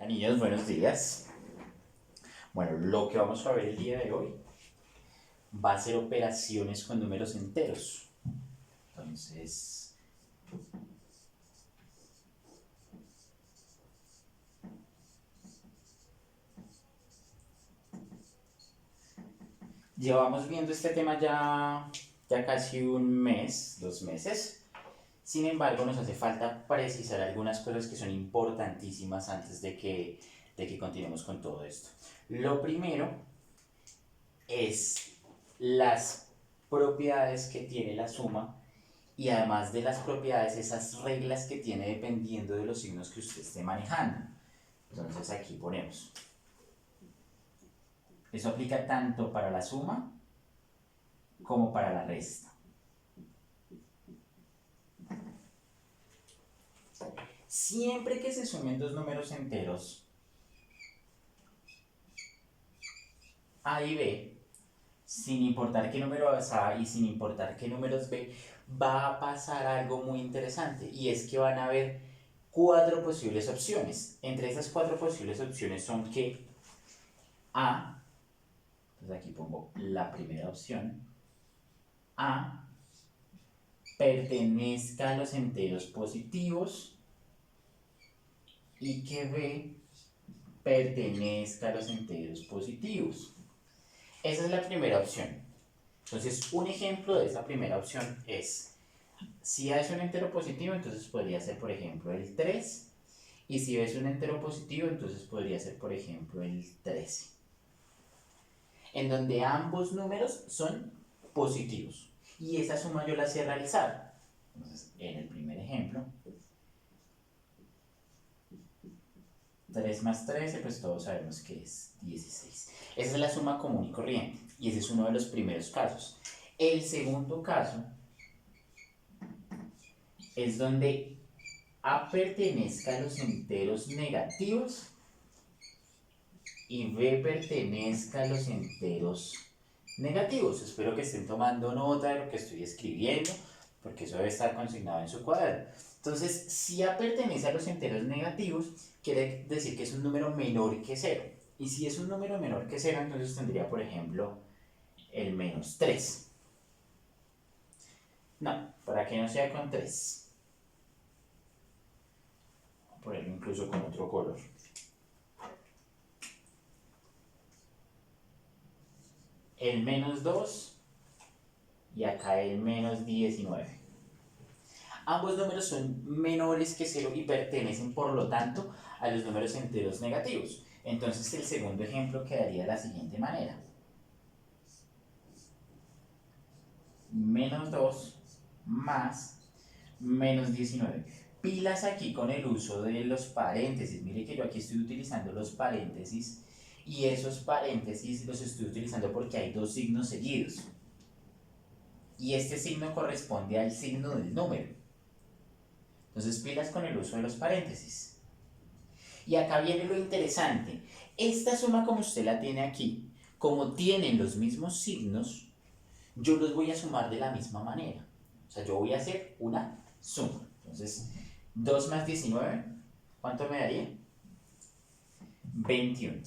Niños, buenos días. Bueno, lo que vamos a ver el día de hoy va a ser operaciones con números enteros. Entonces, llevamos viendo este tema ya casi un mes, 2 meses. Sin embargo, nos hace falta precisar algunas cosas que son importantísimas antes de que continuemos con todo esto. Lo primero es las propiedades que tiene la suma y además de las propiedades, esas reglas que tiene dependiendo de los signos que usted esté manejando. Entonces aquí ponemos. Eso aplica tanto para la suma como para la resta. Siempre que se sumen dos números enteros A y B, sin importar qué número es A y sin importar qué número es B, va a pasar algo muy interesante y es que van a haber cuatro posibles opciones. Entre esas cuatro posibles opciones son que A, entonces aquí pongo la primera opción, A pertenezca a los enteros positivos y que B pertenezca a los enteros positivos. Esa es la primera opción. Entonces, un ejemplo de esa primera opción es, si A es un entero positivo, entonces podría ser, por ejemplo, el 3. Y si B es un entero positivo, entonces podría ser, por ejemplo, el 13. En donde ambos números son positivos. Y esa suma yo la sé realizar. Entonces, en el primer ejemplo, 3 más 13, pues todos sabemos que es 16. Esa es la suma común y corriente. Y ese es uno de los primeros casos. El segundo caso es donde A pertenezca a los enteros negativos y B pertenezca a los enteros negativos. Espero que estén tomando nota de lo que estoy escribiendo, porque eso debe estar consignado en su cuaderno. Entonces, si A pertenece a los enteros negativos, quiere decir que es un número menor que 0. Y si es un número menor que 0, entonces tendría, por ejemplo, el menos 3. No, para que no sea con 3. Voy a ponerlo incluso con otro color. El menos 2 y acá el menos 19. Ambos números son menores que 0 y pertenecen, por lo tanto, a los números enteros negativos. Entonces, el segundo ejemplo quedaría de la siguiente manera. Menos 2 más menos 19. Pilas aquí con el uso de los paréntesis. Mire que yo aquí estoy utilizando los paréntesis y esos paréntesis los estoy utilizando porque hay dos signos seguidos. Y este signo corresponde al signo del número. Entonces, pilas con el uso de los paréntesis. Y acá viene lo interesante. Esta suma, como usted la tiene aquí, como tienen los mismos signos, yo los voy a sumar de la misma manera. O sea, yo voy a hacer una suma. Entonces, 2 más 19, ¿cuánto me daría? 21.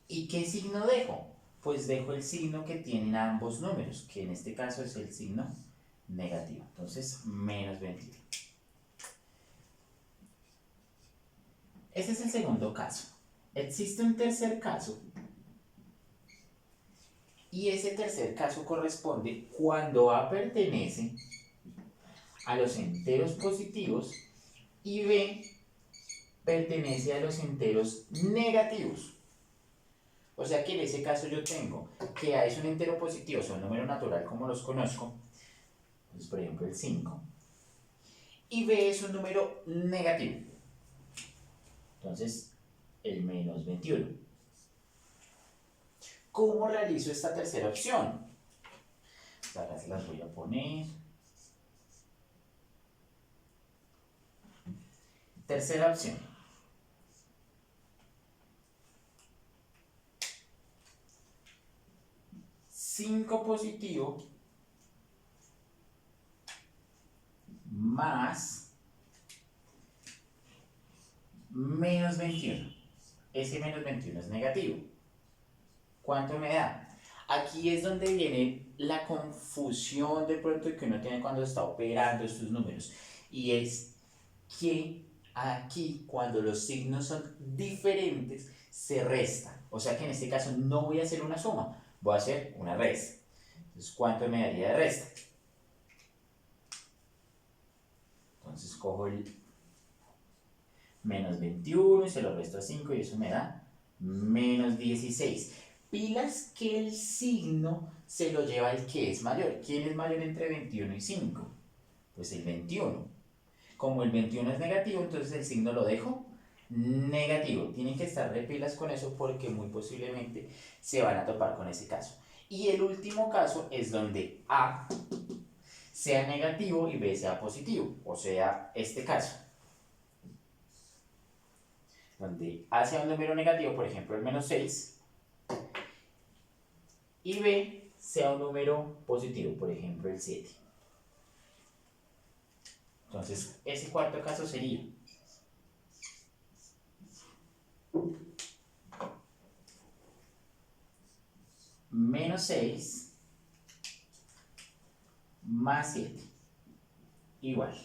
¿Y qué signo dejo? Pues dejo el signo que tienen ambos números, que en este caso es el signo negativo. Entonces, menos 21. Ese es el segundo caso. Existe un tercer caso. Y ese tercer caso corresponde cuando A pertenece a los enteros positivos y B pertenece a los enteros negativos. O sea que en ese caso yo tengo que A es un entero positivo, o sea, un número natural como los conozco, entonces por ejemplo el 5, y B es un número negativo, entonces el menos 21. ¿Cómo realizo esta tercera opción? Acá se las voy a poner. Tercera opción. 5 positivo más menos 21. Ese menos 21 es negativo. ¿Cuánto me da? Aquí es donde viene la confusión de pronto que uno tiene cuando está operando estos números. Y es que aquí, cuando los signos son diferentes, se resta. O sea que en este caso no voy a hacer una suma, voy a hacer una resta. Entonces, ¿cuánto me daría de resta? Entonces cojo el menos 21 y se lo resto a 5 y eso me da menos 16. Pilas que el signo se lo lleva el que es mayor. ¿Quién es mayor entre 21 y 5? Pues el 21. Como el 21 es negativo, entonces el signo lo dejo negativo. Tienen que estar de pilas con eso porque muy posiblemente se van a topar con ese caso. Y el último caso es donde A sea negativo y B sea positivo, o sea, este caso. Donde A sea un número negativo, por ejemplo el menos 6, y B sea un número positivo, por ejemplo el 7. Entonces, ese cuarto caso sería menos 6 más 7, igual.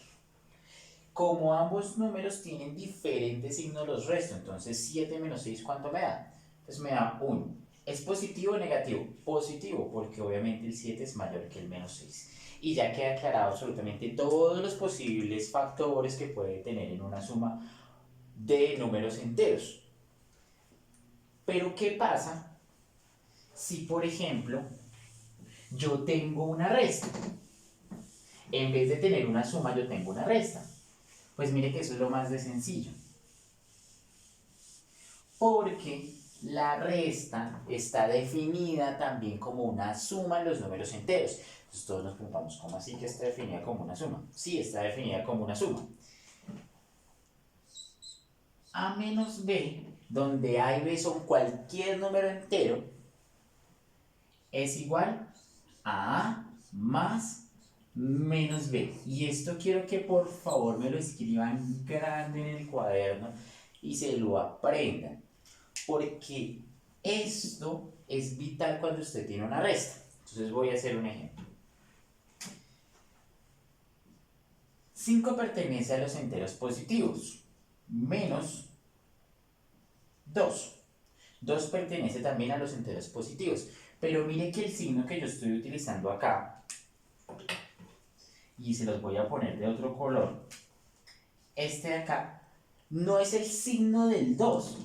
Como ambos números tienen diferentes signos, los resto. Entonces, 7 menos 6, ¿cuánto me da? Pues me da 1. ¿Es positivo o negativo? Positivo, porque obviamente el 7 es mayor que el menos 6. Y ya queda aclarado absolutamente todos los posibles factores que puede tener en una suma de números enteros. Pero, ¿qué pasa si, por ejemplo, yo tengo una resta? En vez de tener una suma, yo tengo una resta. Pues mire que eso es lo más de sencillo. Porque la resta está definida también como una suma en los números enteros. Entonces todos nos preguntamos, ¿cómo así que está definida como una suma? Sí, está definida como una suma. A menos B, donde A y B son cualquier número entero, es igual a A más menos B. Y esto quiero que por favor me lo escriban grande en el cuaderno y se lo aprendan. Porque esto es vital cuando usted tiene una resta. Entonces voy a hacer un ejemplo. 5 pertenece a los enteros positivos, menos 2. 2 pertenece también a los enteros positivos. Pero mire que el signo que yo estoy utilizando acá, y se los voy a poner de otro color, este de acá, no es el signo del 2,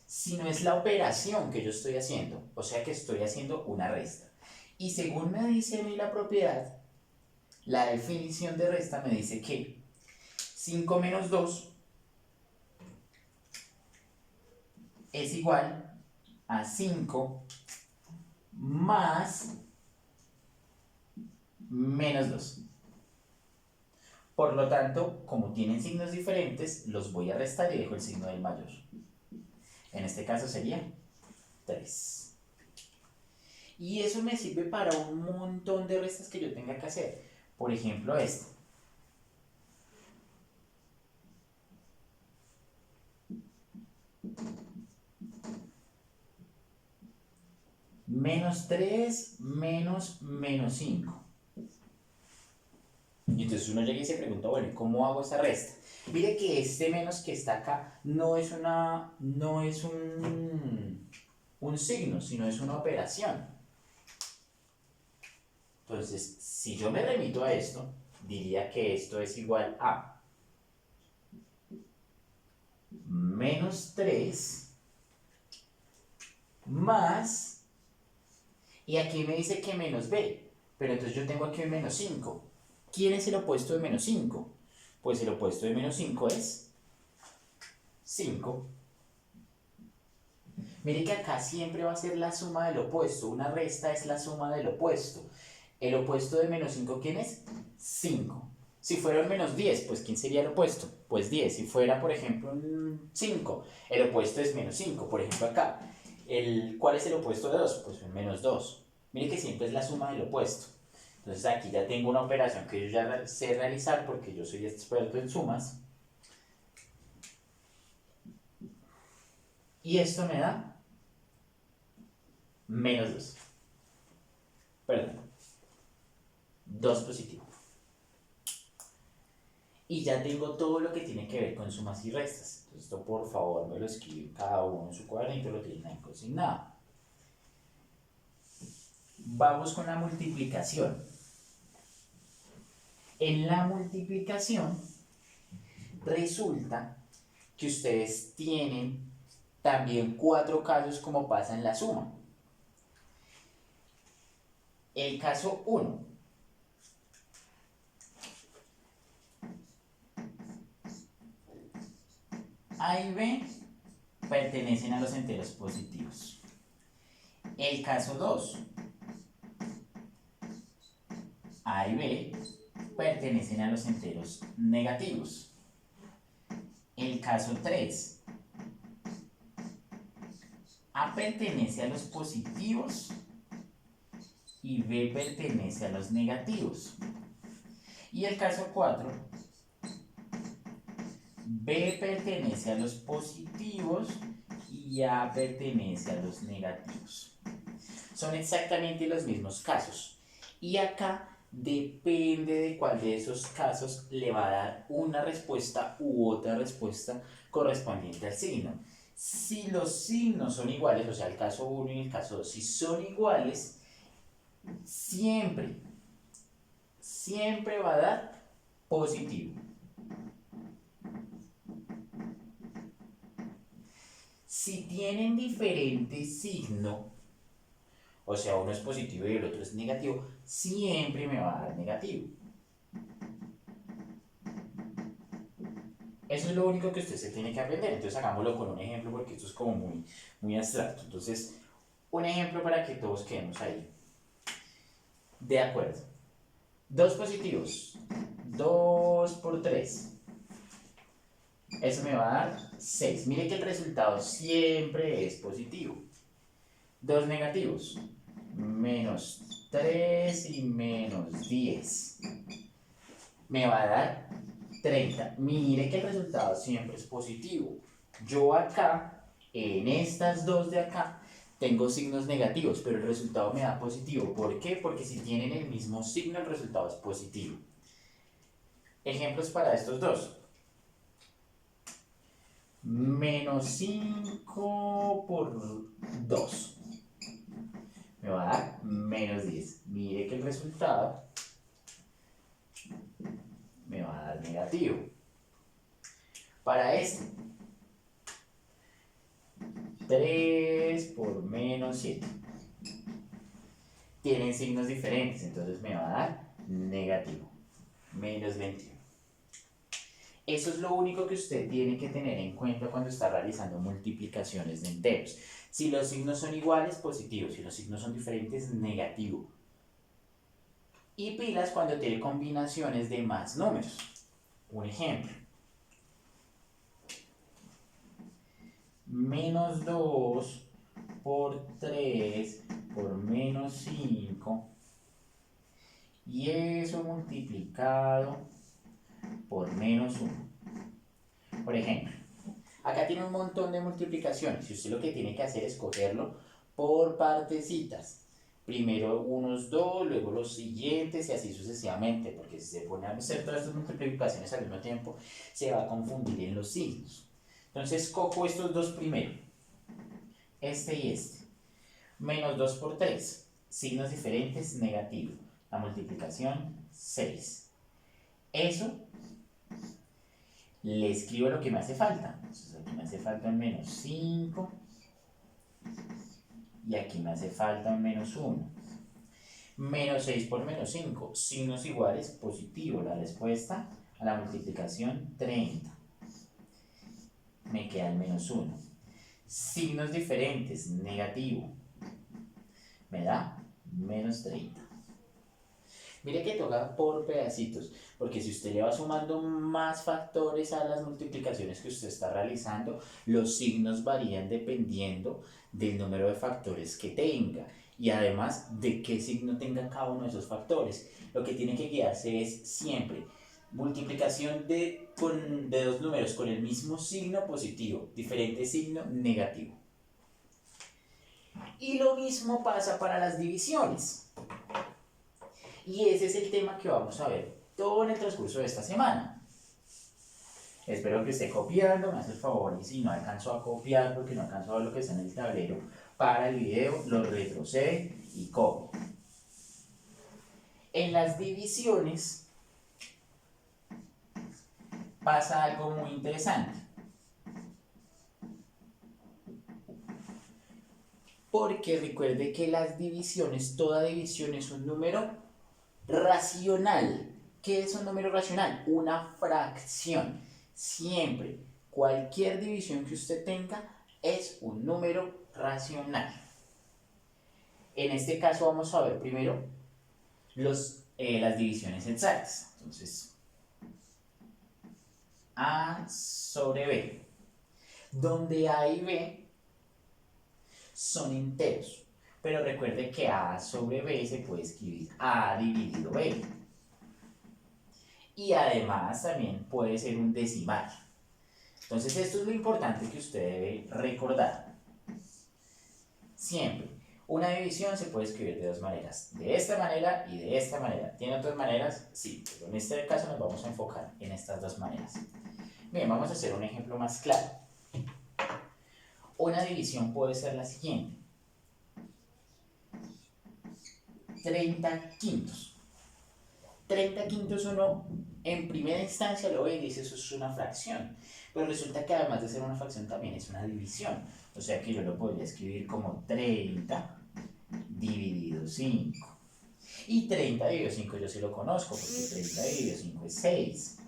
sino es la operación que yo estoy haciendo, o sea que estoy haciendo una resta. Y según me dice a mí la propiedad, la definición de resta me dice que 5 menos 2 es igual a 5 más menos 2. Por lo tanto, como tienen signos diferentes, los voy a restar y dejo el signo del mayor. En este caso sería 3. Y eso me sirve para un montón de restas que yo tenga que hacer. Por ejemplo, esta. Menos 3 menos 5. Y entonces uno llega y se pregunta, bueno, ¿cómo hago esa resta? Mire que este menos que está acá no es un signo, sino es una operación. Entonces, si yo me remito a esto, diría que esto es igual a menos 3 más, y aquí me dice que menos b, pero entonces yo tengo aquí un menos 5. ¿Quién es el opuesto de menos 5? Pues el opuesto de menos 5 es 5. Mire que acá siempre va a ser la suma del opuesto. Una resta es la suma del opuesto. El opuesto de menos 5, ¿quién es? 5. Si fuera un menos 10, pues ¿quién sería el opuesto? Pues 10. Si fuera, por ejemplo, un 5, el opuesto es menos 5. Por ejemplo, acá, ¿cuál es el opuesto de 2? Pues un menos 2. Mire que siempre es la suma del opuesto. Entonces aquí ya tengo una operación que yo ya sé realizar porque yo soy experto en sumas. Y esto me da menos 2. Perdón, 2 positivo. Y ya tengo todo lo que tiene que ver con sumas y restas. Entonces esto por favor me lo escriben cada uno en su cuadernito, lo tienen ahí consignado. Vamos con la multiplicación. En la multiplicación resulta que ustedes tienen también 4 casos como pasa en la suma. El caso 1. A y B pertenecen a los enteros positivos. El caso 2. A y B pertenecen a los enteros negativos. El caso 3. A pertenece a los positivos y B pertenece a los negativos. Y el caso 4. B pertenece a los positivos y A pertenece a los negativos. Son exactamente los mismos casos. Y acá depende de cuál de esos casos le va a dar una respuesta u otra respuesta correspondiente al signo. Si los signos son iguales, o sea, el caso 1 y el caso 2, si son iguales, siempre va a dar positivo. Si tienen diferente signo, o sea, uno es positivo y el otro es negativo, siempre me va a dar negativo. Eso es lo único que usted se tiene que aprender. Entonces hagámoslo con un ejemplo porque esto es como muy abstracto. Entonces, un ejemplo para que todos quedemos ahí. De acuerdo. 2 positivos. 2 por 3. Eso me va a dar 6. Mire que el resultado siempre es positivo. 2 negativos. Menos 3 y menos 10. Me va a dar 30. Mire que el resultado siempre es positivo. Yo acá, en estas dos de acá, tengo signos negativos, pero el resultado me da positivo. ¿Por qué? Porque si tienen el mismo signo, el resultado es positivo. Ejemplos para estos dos. Menos 5 por 2. Me va a dar menos 10. Mire que el resultado me va a dar negativo. Para este, 3 por menos 7. Tienen signos diferentes, entonces me va a dar negativo. Menos 21. Eso es lo único que usted tiene que tener en cuenta cuando está realizando multiplicaciones de enteros. Si los signos son iguales, positivo. Si los signos son diferentes, negativo. Y pilas cuando tiene combinaciones de más números. Un ejemplo. Menos 2 por 3 por menos 5. Y eso multiplicado por menos 1. Por ejemplo, acá tiene un montón de multiplicaciones y usted lo que tiene que hacer es cogerlo por partecitas. Primero unos 2, luego los siguientes y así sucesivamente, porque si se pone a hacer todas estas multiplicaciones al mismo tiempo, se va a confundir en los signos. Entonces cojo estos dos primero, este y este. Menos 2 por 3, signos diferentes, negativo. La multiplicación, 6. Eso le escribo lo que me hace falta. Entonces aquí me hace falta un menos 5 y aquí me hace falta un menos 1. Menos 6 por menos 5, signos iguales, positivo. La respuesta a la multiplicación, 30. Me queda el menos 1. Signos diferentes, negativo. Me da menos 30. Mire que toca por pedacitos, porque si usted le va sumando más factores a las multiplicaciones que usted está realizando, los signos varían dependiendo del número de factores que tenga y además de qué signo tenga cada uno de esos factores. Lo que tiene que guiarse es siempre Multiplicación de dos números con el mismo signo positivo, diferente signo negativo. Y lo mismo pasa para las divisiones. Y ese es el tema que vamos a ver todo en el transcurso de esta semana. Espero que esté copiando, me hace el favor, y si no alcanzo a copiar porque no alcanzo a ver lo que está en el tablero, para el video lo retrocede y copia. En las divisiones pasa algo muy interesante. Porque recuerde que las divisiones, toda división es un número racional. ¿Qué es un número racional? Una fracción. Siempre, cualquier división que usted tenga es un número racional. En este caso vamos a ver primero las divisiones exactas. Entonces, A sobre B, donde A y B son enteros. Pero recuerde que A sobre B se puede escribir A dividido B. Y además también puede ser un decimal. Entonces esto es lo importante que usted debe recordar. Siempre, una división se puede escribir de dos maneras, de esta manera y de esta manera. ¿Tiene otras maneras? Sí, pero en este caso nos vamos a enfocar en estas dos maneras. Bien, vamos a hacer un ejemplo más claro. Una división puede ser la siguiente. 30 quintos. 30 quintos uno en primera instancia lo ve y dice eso es una fracción. Pero resulta que además de ser una fracción también es una división. O sea que yo lo podría escribir como 30 dividido 5. Y 30 dividido 5 yo sí lo conozco porque 30 dividido 5 es 6.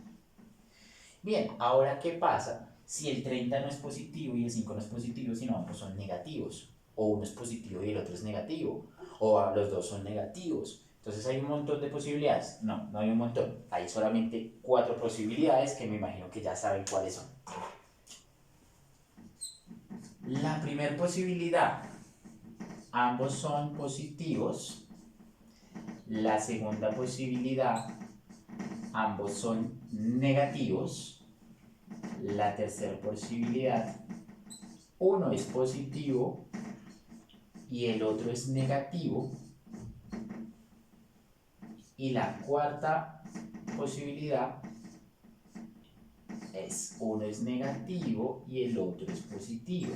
Bien, ahora ¿qué pasa si el 30 no es positivo y el 5 no es positivo, sino ambos son negativos? O uno es positivo y el otro es negativo. O los dos son negativos. Entonces hay un montón de posibilidades. No, no hay un montón. Hay solamente 4 posibilidades que me imagino que ya saben cuáles son. La primera posibilidad, ambos son positivos. La segunda posibilidad, ambos son negativos. La tercera posibilidad, uno es positivo y el otro es negativo. Y la cuarta posibilidad es uno es negativo y el otro es positivo.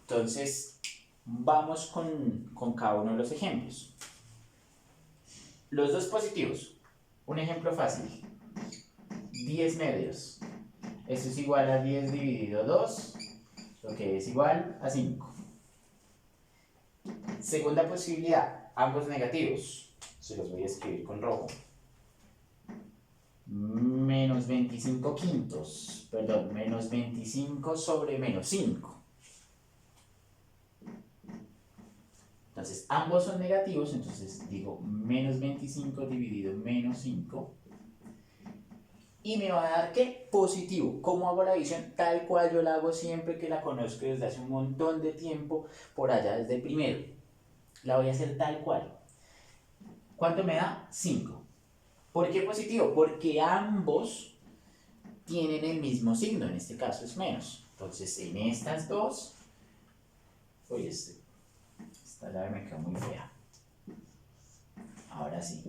Entonces, vamos con cada uno de los ejemplos. Los dos positivos. Un ejemplo fácil. 10 medios. Esto es igual a 10 dividido 2, lo que es igual a 5. Segunda posibilidad, ambos negativos. Se los voy a escribir con rojo. Menos 25 quintos. Perdón, menos 25 sobre menos 5. Entonces, ambos son negativos, entonces digo menos 25 dividido menos 5. Y me va a dar, ¿qué? Positivo. ¿Cómo hago la división? Tal cual yo la hago siempre que la conozco desde hace un montón de tiempo, por allá desde primero. La voy a hacer tal cual. ¿Cuánto me da? 5. ¿Por qué positivo? Porque ambos tienen el mismo signo, en este caso es menos. Entonces, en estas dos, oye, esta llave me quedó muy fea. Ahora sí.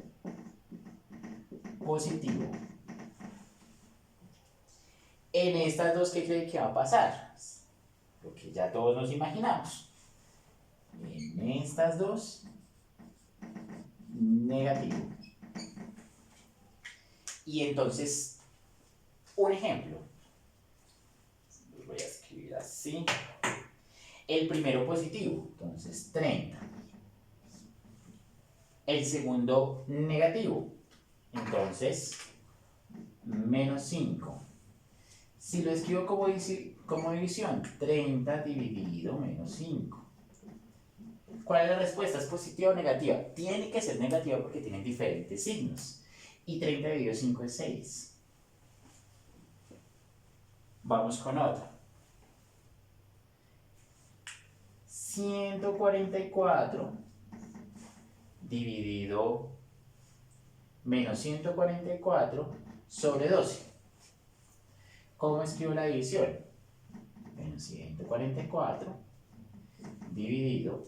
Positivo. En estas dos, ¿qué cree que va a pasar? Lo que ya todos nos imaginamos. En estas dos, negativo. Y entonces, un ejemplo. Los voy a escribir así. El primero positivo, entonces 30. El segundo negativo, entonces menos 5. Si lo escribo como división, 30 dividido menos 5. ¿Cuál es la respuesta? ¿Es positiva o negativa? Tiene que ser negativa porque tienen diferentes signos. Y 30 dividido 5 es 6. Vamos con otra. 144 dividido menos 144 sobre 12. ¿Cómo escribo la división? Menos 144 dividido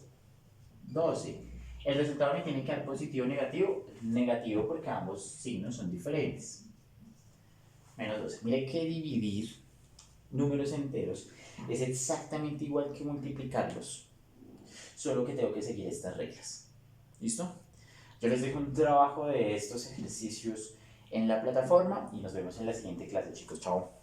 12. El resultado me tiene que dar positivo o negativo. Negativo porque ambos signos son diferentes. Menos 12. Mire que dividir números enteros es exactamente igual que multiplicarlos. Solo que tengo que seguir estas reglas. ¿Listo? Yo les dejo un trabajo de estos ejercicios en la plataforma y nos vemos en la siguiente clase, chicos. Chao.